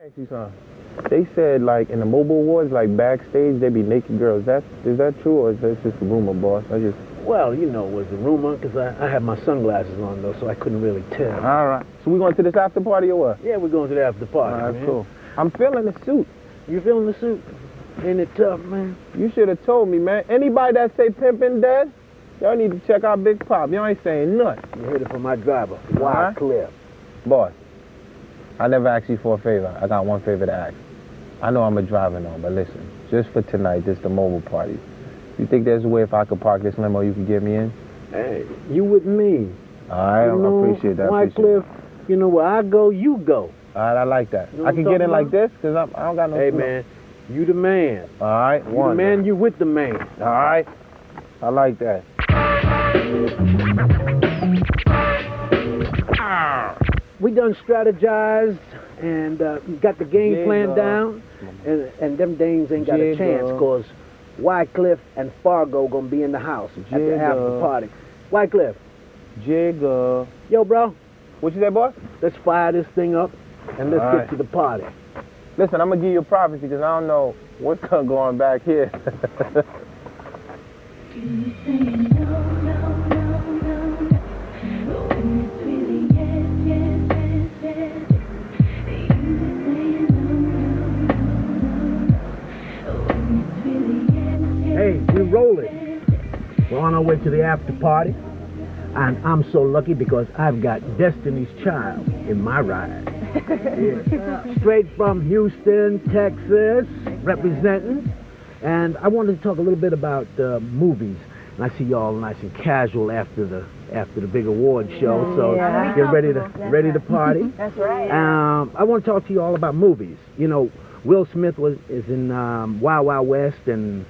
Ask you something. They said like in the mobile awards, like backstage, they be naked girls. Is that true or is that just a rumor, boss? Well, you know, it was a rumor because I had my sunglasses on though, so I couldn't really tell. All right. So we going to this after party or what? Yeah, we're going to the after party. All right, man. cool. I'm feeling the suit. You feeling the suit? Ain't it tough, man? You should have told me, man. Anybody that say pimpin' dead, y'all need to check out Big Pop. Y'all ain't saying nothing. You heard it from my driver, Wyclef. Boss, I never asked you for a favor. I got one favor to ask. I know I'm a driver now, but listen, just for tonight, just the mobile party. You think there's a way if I could park this limo, you could get me in? Hey, you with me. All right, I appreciate that. Wyclef, you know where I go, you go. All right, I like that. You know I can get in like this because I don't got no. Hey, man, you the man. All right, you the man, you with the man. All right, I like that. We done strategized and got the game plan down, and them dames ain't got a chance because Wyclef and Fargo gonna be in the house at the after party. Wyclef. Jigga. Yo, bro. What you say, boss? Let's fire this thing up and let's get to the party. Listen, I'm gonna give you a prophecy because I don't know what's going on back here. Hey, we're rolling. We're on our way to the after party. And I'm so lucky because I've got Destiny's Child in my ride. Yeah. Straight from Houston, Texas, representing. And I wanted to talk a little bit about movies. And I see y'all nice and casual after the big award show. So get ready to party. That's right. I want to talk to you all about movies. You know, Will Smith is in Wild Wild West and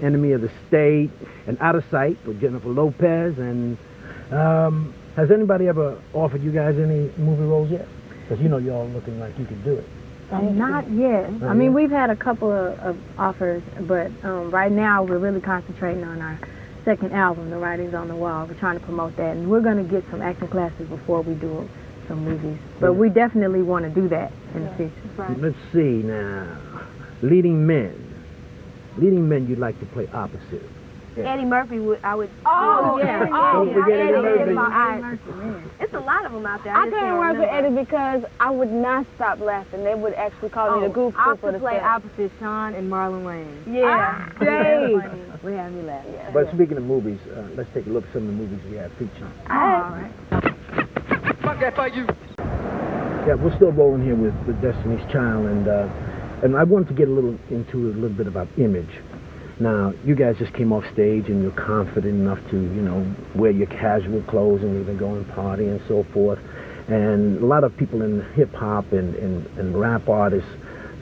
Enemy of the State and Out of Sight with Jennifer Lopez. And has anybody ever offered you guys any movie roles yet? Because you know you're all looking like you could do it. Not yet. I mean, we've had a couple of offers, but right now we're really concentrating on our second album, The Writing's on the Wall. We're trying to promote that, and we're going to get some acting classes before we do some movies. But we definitely want to do that in the future. Right. Let's see now. Leading men you'd like to play opposite. Yeah. Eddie Murphy I would. Oh, yeah. Don't forget Eddie Murphy. It's a lot of them out there. I couldn't work with Eddie because I would not stop laughing. They would actually call me the goof I for the play set. opposite Sean and Marlon Wayne. Yeah. We have me laugh. Yeah. But speaking of movies, let's take a look at some of the movies we have featured. All right. Fuck that for you. Yeah, we're still rolling here with Destiny's Child, and I wanted to get into a little bit about image. Now, you guys just came off stage and you're confident enough to, you know, wear your casual clothes and even go and party and so forth. And a lot of people in hip-hop and rap artists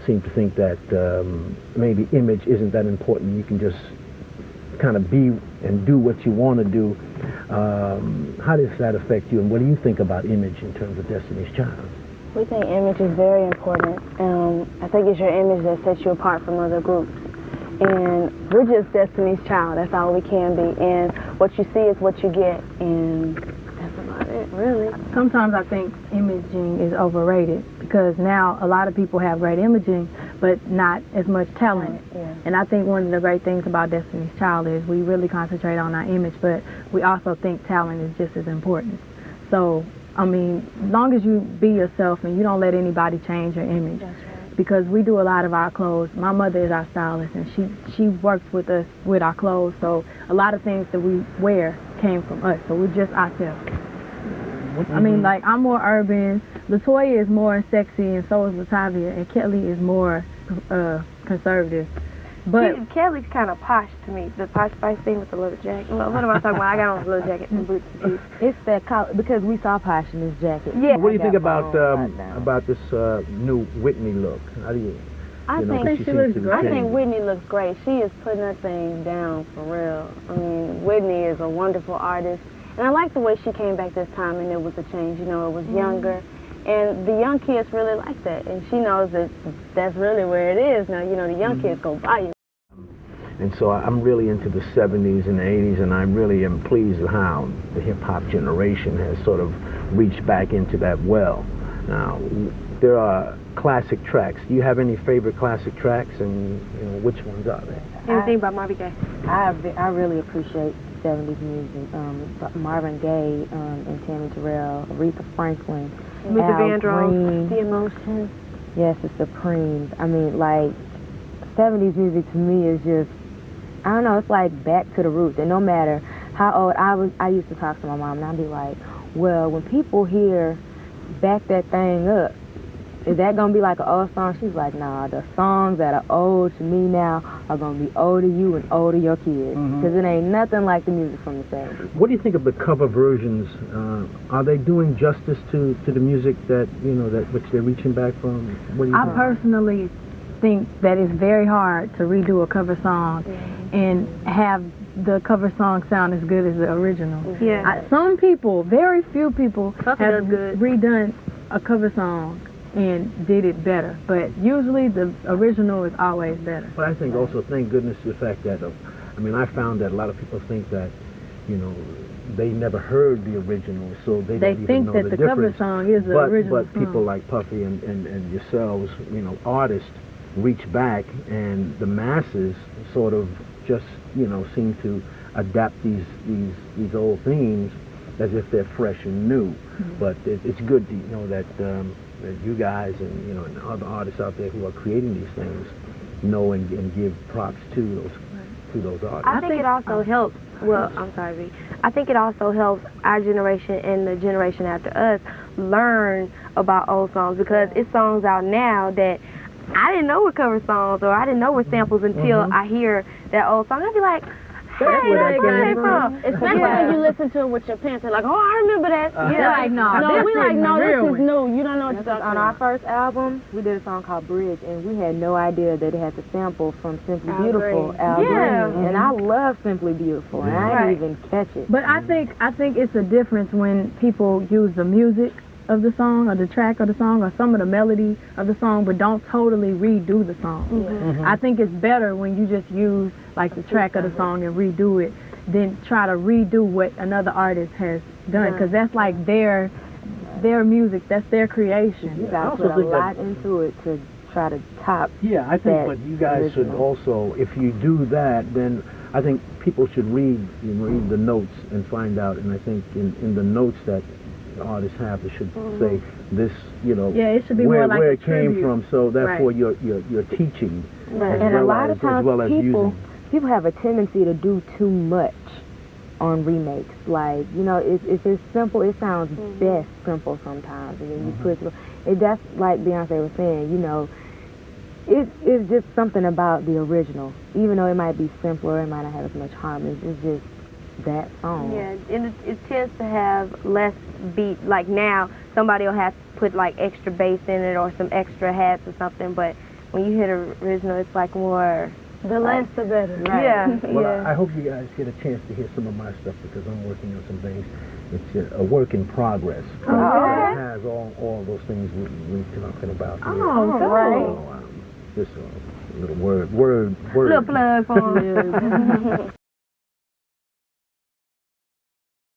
seem to think that maybe image isn't that important. You can just kind of be and do what you want to do. How does that affect you, and what do you think about image in terms of Destiny's Child? We think image is very important. I think it's your image that sets you apart from other groups. And we're just Destiny's Child. That's all we can be. And what you see is what you get. And that's about it, really. Sometimes I think imaging is overrated because now a lot of people have great imaging, but not as much talent. Yeah. And I think one of the great things about Destiny's Child is we really concentrate on our image, but we also think talent is just as important. So, I mean, as long as you be yourself and you don't let anybody change your image. That's right. Because we do a lot of our clothes. My mother is our stylist, and she works with us with our clothes. So a lot of things that we wear came from us. So we're just ourselves. I mean, like, I'm more urban. LaToya is more sexy, and so is Latavia, and Kelly is more conservative. But Kelly's kind of posh to me. The posh spice thing with the little jacket. What am I talking about? I got on a little jacket and boots and shoes. it's that color because we saw posh in this jacket. Yeah. What do you think about this new Whitney look? How do you? I think she looks great. I think Whitney looks great. She is putting her thing down for real. I mean, Whitney is a wonderful artist, and I like the way she came back this time, and it was a change. You know, it was younger. And the young kids really like that, and she knows that that's really where it is now. You know, the young kids go buy you. And so I'm really into the 70s and 80s, and I really am pleased with how the hip-hop generation has sort of reached back into that well. Now, there are classic tracks. Do you have any favorite classic tracks, and which ones are they? Anything by Marvin Gaye? I really appreciate 70s music. Marvin Gaye and Tammy Terrell, Aretha Franklin, Luther Al Vandross, Green. The Emotions. Yes, the Supremes. I mean, like, 70s music to me is just, I don't know, it's like back to the roots. And no matter how old I used to talk to my mom, and I'd be like, well, when people hear Back That Thing Up, is that going to be like an old song? She's like, nah, the songs that are old to me now are going to be old to you and old to your kids. Because it ain't nothing like the music from the 70s. What do you think of the cover versions? Are they doing justice to the music that, that which they're reaching back from? What do you I think? personally think that it's very hard to redo a cover song and have the cover song sound as good as the original. Yeah. Some people, very few people, Puffy have does good. redone a cover song and did it better. But usually the original is always better. But I think also, thank goodness, the fact that, I found that a lot of people think that, they never heard the original, so they don't even think know that the the difference. cover song is the original But people song. like Puffy and yourselves, artists, reach back, and the masses sort of just, seem to adapt these old themes as if they're fresh and new. But it's good to know that you guys and and other artists out there who are creating these things know and give props to those artists. I think it also helps. Well, I'm sorry, V. I think it also helps our generation and the generation after us learn about old songs, because it's songs out now that I didn't know were cover songs, or I didn't know were samples until I hear that old song. I'd be like, hey, where that's that where came they from. Especially when you listen to it with your parents, they're like, oh, I remember that. They're like, no, No, this we like, isn't no, the real this is one. new. You don't know what you're talking about. On our first album, we did a song called Bridge, and we had no idea that it had the sample from Simply Al Beautiful, Green. Al Yeah. Green. And I love Simply Beautiful, and I didn't even catch it. But I think it's a difference when people use the music of the song or the track of the song or some of the melody of the song, but don't totally redo the song. I think it's better when you just use like the track of the song and redo it than try to redo what another artist has done, because that's like their music, that's their creation. You I got to also put a think that- lot into it to try to top. Yeah, I think, that but you guys should original. also, if you do that, then I think people should read the notes and find out. And I think in the notes that the artists have, they should say this, Yeah, it should be where more like where a it came tribute. from. So therefore, Right. you're teaching, as And a well lot as of times as well as using. people have a tendency to do too much on remakes. Like, if it's simple, it sounds best simple sometimes, and then you put it. That's like Beyonce was saying. It's just something about the original, even though it might be simpler, it might not have as much harmony. It's just that song. Yeah, and it tends to have less beat. Like now, somebody will have to put like extra bass in it or some extra hats or something. But when you hit the original, it's like more. The less the better. Right. Yeah, Well, yeah. I hope you guys get a chance to hear some of my stuff, because I'm working on some things. It's a work in progress. Okay. It has all those things we're talking about here. Oh, So, just a little word. Little plug for 'em.